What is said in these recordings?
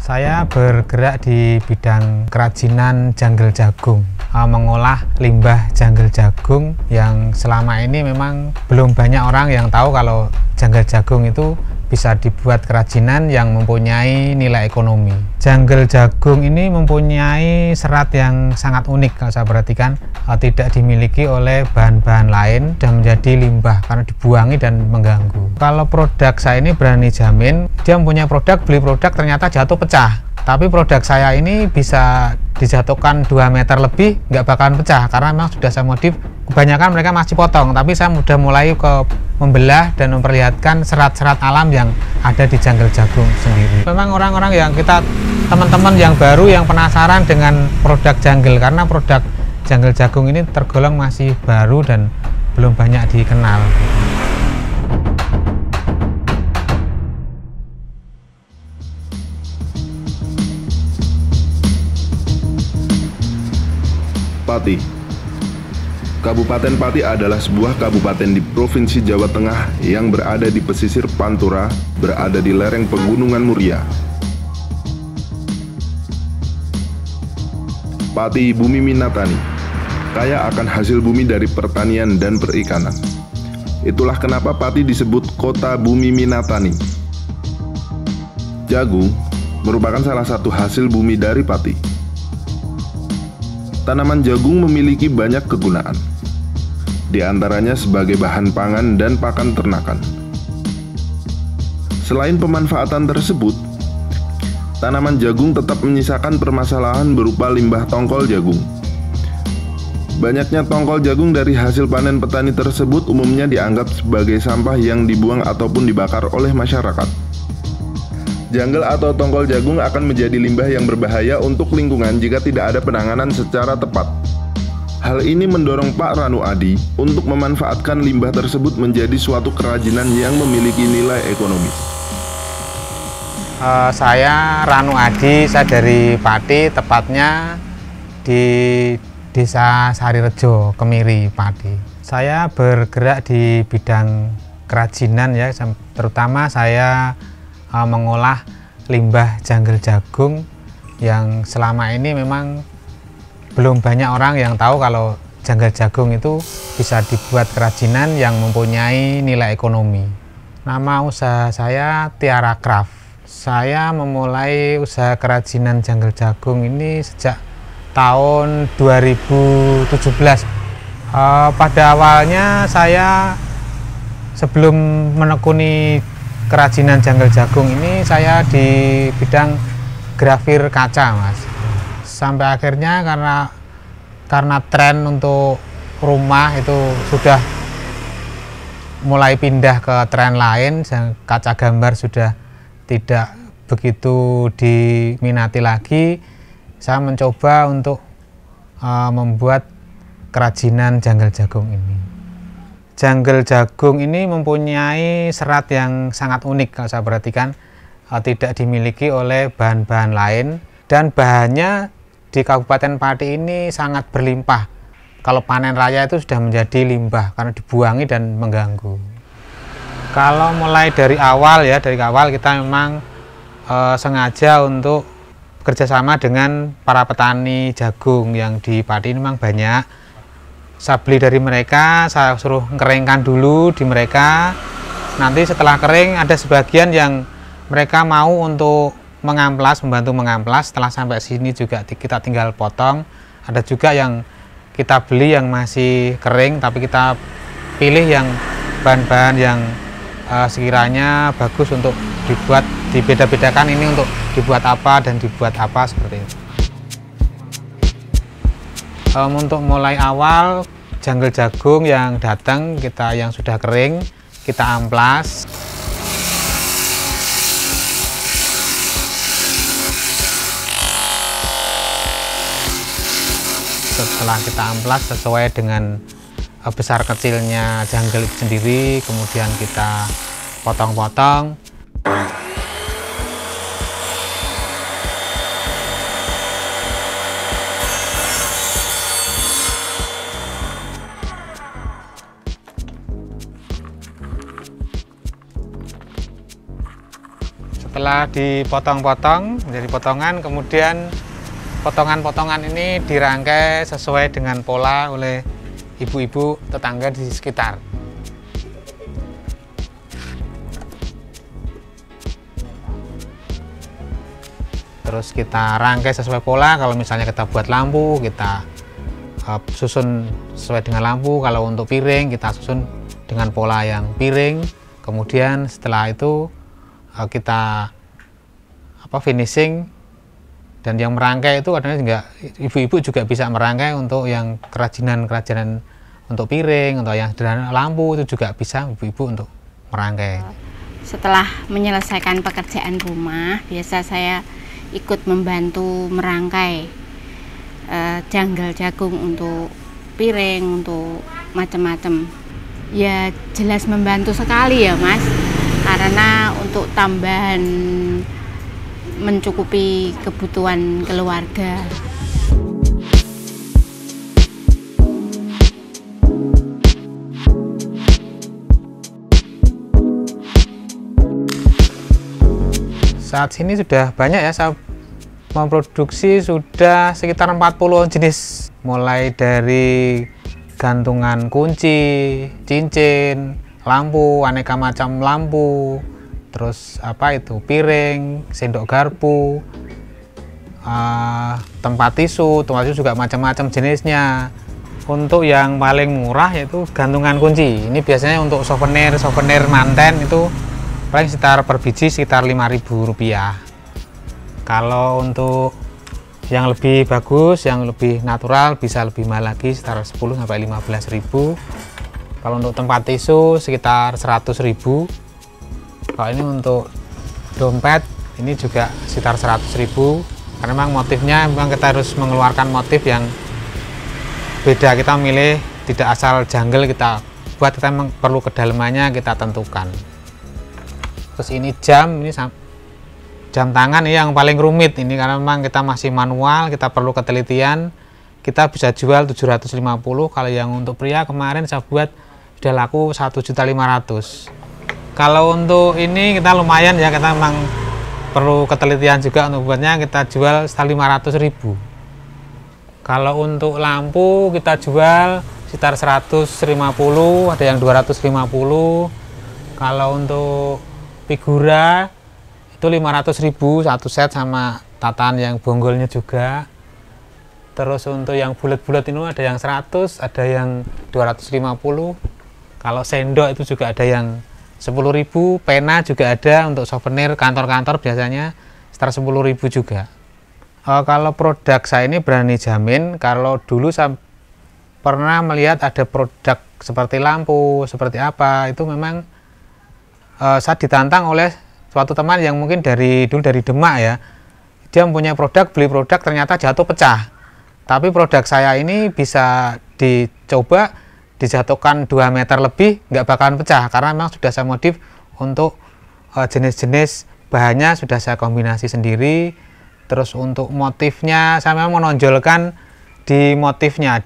Saya bergerak di bidang kerajinan janggel jagung, mengolah limbah janggel jagung yang selama ini memang belum banyak orang yang tahu kalau janggel jagung itu bisa dibuat kerajinan yang mempunyai nilai ekonomi. Janggel jagung ini mempunyai serat yang sangat unik kalau saya perhatikan, tidak dimiliki oleh bahan-bahan lain dan menjadi limbah karena dibuangi dan mengganggu. Kalau produk saya ini berani jamin, dia mempunyai produk, beli produk ternyata jatuh pecah. Tapi produk saya ini bisa dijatuhkan 2 meter lebih nggak bakalan pecah karena memang sudah saya modif. Kebanyakan mereka masih potong, tapi saya sudah mulai membelah dan memperlihatkan serat-serat alam yang ada di janggel jagung sendiri. Memang orang-orang yang teman-teman yang baru yang penasaran dengan produk janggel, karena produk janggel jagung ini tergolong masih baru dan belum banyak dikenal. Pati. Kabupaten Pati adalah sebuah kabupaten di Provinsi Jawa Tengah yang berada di pesisir Pantura, berada di lereng Pegunungan Muria. Pati Bumi Minatani, kaya akan hasil bumi dari pertanian dan perikanan. Itulah kenapa Pati disebut Kota Bumi Minatani. Jagung merupakan salah satu hasil bumi dari Pati. Tanaman jagung memiliki banyak kegunaan, di antaranya sebagai bahan pangan dan pakan ternakan. Selain pemanfaatan tersebut, tanaman jagung tetap menyisakan permasalahan berupa limbah tongkol jagung. Banyaknya tongkol jagung dari hasil panen petani tersebut umumnya dianggap sebagai sampah yang dibuang ataupun dibakar oleh masyarakat. Janggel atau tongkol jagung akan menjadi limbah yang berbahaya untuk lingkungan jika tidak ada penanganan secara tepat. Hal ini mendorong Pak Ranu Adi untuk memanfaatkan limbah tersebut menjadi suatu kerajinan yang memiliki nilai ekonomis. Saya Ranu Adi, saya dari Pati, tepatnya di Desa Sarirejo, Kemiri, Pati. Saya bergerak di bidang kerajinan ya, terutama saya mengolah limbah janggel jagung yang selama ini memang belum banyak orang yang tahu kalau janggel jagung itu bisa dibuat kerajinan yang mempunyai nilai ekonomi. Nama usaha saya Tiara Craft. Saya memulai usaha kerajinan janggel jagung ini sejak tahun 2017. Pada awalnya saya sebelum menekuni kerajinan janggel jagung ini saya di bidang grafir kaca, Mas. Sampai akhirnya karena tren untuk rumah itu sudah mulai pindah ke tren lain, kaca gambar sudah tidak begitu diminati lagi. Saya mencoba untuk membuat kerajinan janggel jagung ini. Janggel jagung ini mempunyai serat yang sangat unik kalau saya perhatikan, tidak dimiliki oleh bahan-bahan lain, dan bahannya di Kabupaten Pati ini sangat berlimpah. Kalau panen raya itu sudah menjadi limbah karena dibuangi dan mengganggu. Kalau mulai dari awal kita memang sengaja untuk bekerjasama dengan para petani jagung yang di Pati ini memang banyak. Saya beli dari mereka, saya suruh keringkan dulu di mereka. Nanti setelah kering ada sebagian yang mereka mau untuk mengamplas, membantu mengamplas. Setelah sampai sini juga kita tinggal potong. Ada juga yang kita beli yang masih kering, tapi kita pilih yang bahan-bahan yang sekiranya bagus untuk dibuat, dibeda-bedakan ini untuk dibuat apa dan dibuat apa, seperti itu. Untuk mulai awal janggel jagung yang datang yang sudah kering kita amplas. Setelah kita amplas sesuai dengan besar kecilnya janggel itu sendiri, kemudian kita potong-potong. Setelah dipotong-potong menjadi potongan, kemudian potongan-potongan ini dirangkai sesuai dengan pola oleh ibu-ibu tetangga di sekitar. Terus kita rangkai sesuai pola. Kalau misalnya kita buat lampu, kita susun sesuai dengan lampu. Kalau untuk piring, kita susun dengan pola yang piring. Kemudian setelah itu kita finishing. Dan yang merangkai itu kadang juga ibu-ibu juga bisa merangkai untuk yang kerajinan-kerajinan untuk piring, untuk yang sederhana lampu itu juga bisa ibu-ibu untuk merangkai. Setelah menyelesaikan pekerjaan rumah, biasa saya ikut membantu merangkai janggal jagung untuk piring, untuk macam-macam. Ya jelas membantu sekali ya Mas, karena untuk tambahan mencukupi kebutuhan keluarga. Saat ini sudah banyak ya, saya memproduksi sudah sekitar 40 jenis, mulai dari gantungan kunci, cincin, lampu, aneka macam lampu, terus piring, sendok garpu, tempat tisu juga macam-macam jenisnya. Untuk yang paling murah yaitu gantungan kunci. Ini biasanya untuk souvenir manten itu paling sekitar per biji sekitar Rp5.000. Kalau untuk yang lebih bagus, yang lebih natural bisa lebih mahal lagi, sekitar 10 sampai 15.000. Kalau untuk tempat tisu sekitar 100.000. Kalau ini untuk dompet ini juga sekitar 100.000, karena memang motifnya kita harus mengeluarkan motif yang beda. Kita milih tidak asal jungle kita buat, kita memang perlu kedalamannya kita tentukan. Terus ini jam tangan ini yang paling rumit ini, karena memang kita masih manual, kita perlu ketelitian. Kita bisa jual 750. Kalau yang untuk pria kemarin saya buat sudah laku 1.500.000. Kalau untuk ini kita lumayan ya, kita memang perlu ketelitian juga untuk buatnya, kita jual sekitar 500.000. Kalau untuk lampu kita jual sekitar 150, ada yang 250. Kalau untuk figura itu 500.000 satu set sama tatan yang bonggolnya juga. Terus untuk yang bulat-bulat ini ada yang 100, ada yang 250. Kalau sendok itu juga ada yang 10.000, pena juga ada untuk souvenir kantor-kantor biasanya sekitar 10.000 juga. Kalau produk saya ini berani jamin, kalau dulu saya pernah melihat ada produk seperti lampu, seperti apa, itu memang saya ditantang oleh suatu teman yang mungkin dari Demak ya. Dia mempunyai produk, beli produk ternyata jatuh pecah. Tapi produk saya ini bisa dicoba dijatuhkan 2 meter lebih, nggak bakalan pecah, karena memang sudah saya modif untuk jenis-jenis bahannya sudah saya kombinasi sendiri. Terus untuk motifnya saya memang menonjolkan di motifnya,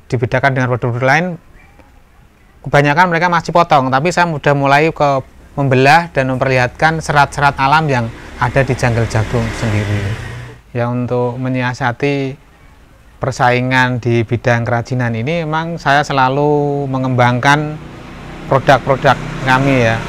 dibedakan dengan produk lain. Kebanyakan mereka masih potong, tapi saya sudah mulai membelah dan memperlihatkan serat-serat alam yang ada di janggal jagung sendiri. Ya, untuk menyiasati persaingan di bidang kerajinan ini memang saya selalu mengembangkan produk-produk kami ya,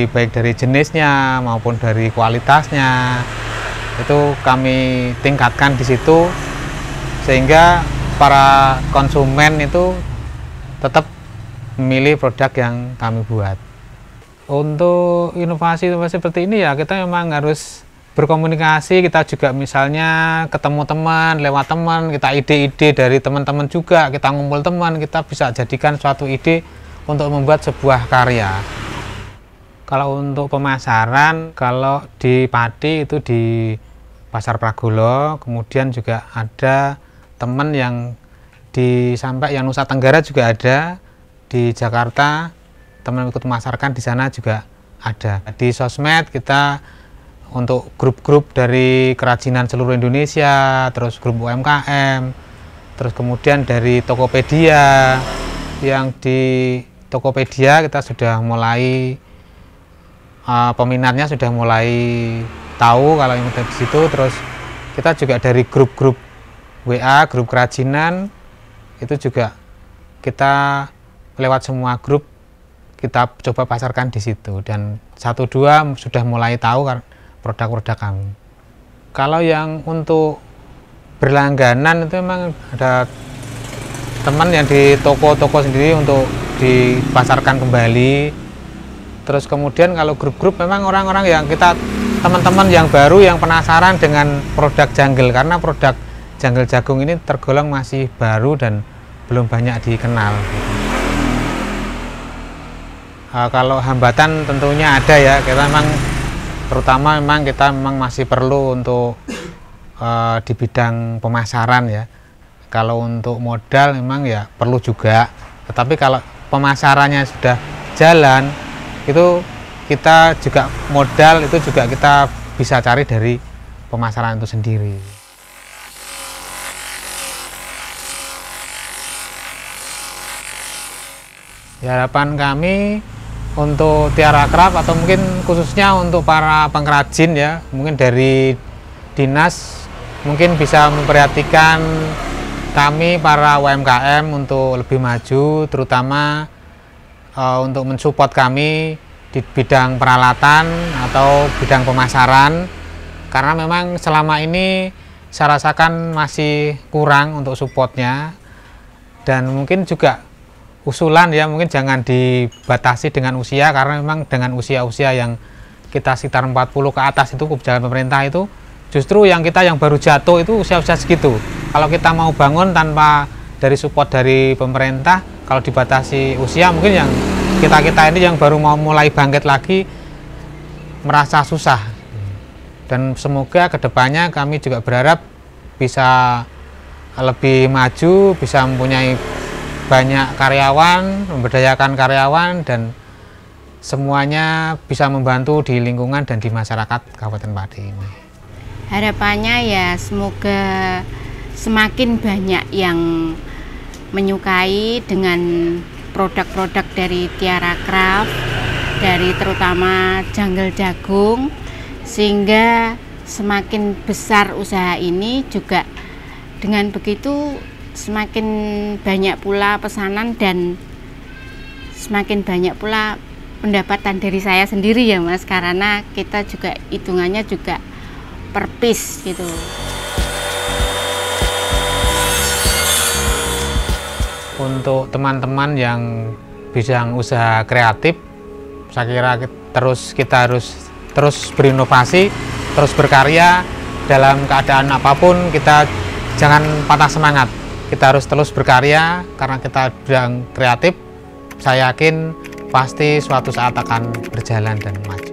baik dari jenisnya maupun dari kualitasnya, itu kami tingkatkan di situ sehingga para konsumen itu tetap memilih produk yang kami buat. Untuk inovasi seperti ini ya, kita memang harus berkomunikasi. Kita juga misalnya ketemu teman, lewat teman, kita ide-ide dari teman-teman juga, kita ngumpul teman, kita bisa jadikan suatu ide untuk membuat sebuah karya. Kalau untuk pemasaran, kalau di Pati itu di Pasar Pragolo, kemudian juga ada teman yang sampai yang Nusa Tenggara juga ada, di Jakarta teman ikut memasarkan di sana juga ada. Di sosmed kita untuk grup-grup dari kerajinan seluruh Indonesia, terus grup UMKM, terus kemudian dari Tokopedia. Yang di Tokopedia kita sudah mulai peminatnya sudah mulai tahu kalau yang di situ. Terus kita juga dari grup-grup WA, grup kerajinan, itu juga kita lewat semua grup kita coba pasarkan di situ, dan 1-2 sudah mulai tahu kan produk-produk kami. Kalau yang untuk berlangganan itu memang ada teman yang di toko-toko sendiri untuk dipasarkan kembali. Terus kemudian kalau grup-grup memang orang-orang yang kita, teman-teman yang baru yang penasaran dengan produk Janggel, karena produk Janggel Jagung ini tergolong masih baru dan belum banyak dikenal. Kalau hambatan tentunya ada ya, kita terutama kita masih perlu untuk di bidang pemasaran ya. Kalau untuk modal memang ya perlu juga, tetapi kalau pemasarannya sudah jalan, itu kita juga modal itu juga kita bisa cari dari pemasaran itu sendiri. Ya, harapan kami untuk Tiara Craft atau mungkin khususnya untuk para pengrajin ya, mungkin dari dinas mungkin bisa memperhatikan kami para UMKM untuk lebih maju, terutama untuk mensupport kami di bidang peralatan atau bidang pemasaran, karena memang selama ini saya rasakan masih kurang untuk supportnya. Dan mungkin juga usulan ya, mungkin jangan dibatasi dengan usia, karena memang dengan usia-usia yang kita sekitar 40 ke atas itu kebijakan pemerintah itu justru yang kita yang baru jatuh itu usia-usia segitu. Kalau kita mau bangun tanpa dari support dari pemerintah, kalau dibatasi usia, mungkin yang kita ini yang baru mau mulai bangkit lagi merasa susah. Dan semoga kedepannya kami juga berharap bisa lebih maju, bisa mempunyai banyak karyawan, memberdayakan karyawan, dan semuanya bisa membantu di lingkungan dan di masyarakat Kabupaten Pati ini. Harapannya ya semoga semakin banyak yang menyukai dengan produk-produk dari Tiara Craft, dari terutama Janggel Jagung, sehingga semakin besar usaha ini juga. Dengan begitu semakin banyak pula pesanan dan semakin banyak pula pendapatan dari saya sendiri ya Mas, karena kita juga hitungannya juga per piece gitu. Untuk teman-teman yang bidang usaha kreatif, saya kira kita harus terus berinovasi, terus berkarya dalam keadaan apapun. Kita jangan patah semangat. Kita harus terus berkarya karena kita bidang kreatif. Saya yakin pasti suatu saat akan berjalan dan maju.